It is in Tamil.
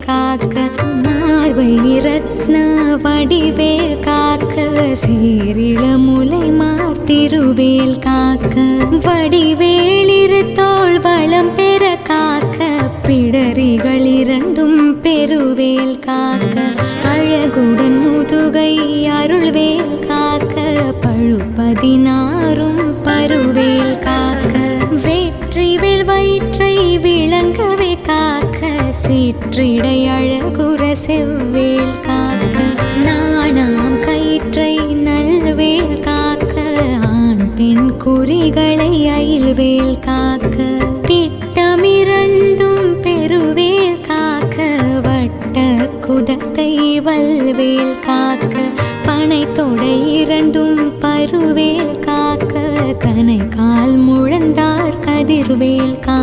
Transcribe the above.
காக்க மார்பை ரத்ன வடிவேல் காக்க சேரிள முலை மார்த்திருவேல் காக்க வடிவேலிரு தோள் வளம் பெற காக்க பிடரிகள் இரண்டும் பெருவேல் காக்க அழகுடன் முதுகை அருள்வேல் காக்க பழுப்பதினாரும் பருவேல் காக்க வெற்றிவேல் வயிற்றை விளங்கவே காக்க சிற்றிடை அழகுற செவ்வேல் காக்க நாணாம் கயிற்றை நல்வேல் காக்க ஆண் பெண் குறிகளை அயில்வேல் காக்க பிட்டமிரண்டும் பெருவேல் காக்க வட்ட குதத்தை வல்வேல் காக்க பனை தொடை இரண்டும் பருவேல் காக்க கனை கால் முழந்தார் கதிர்வேல் காக்க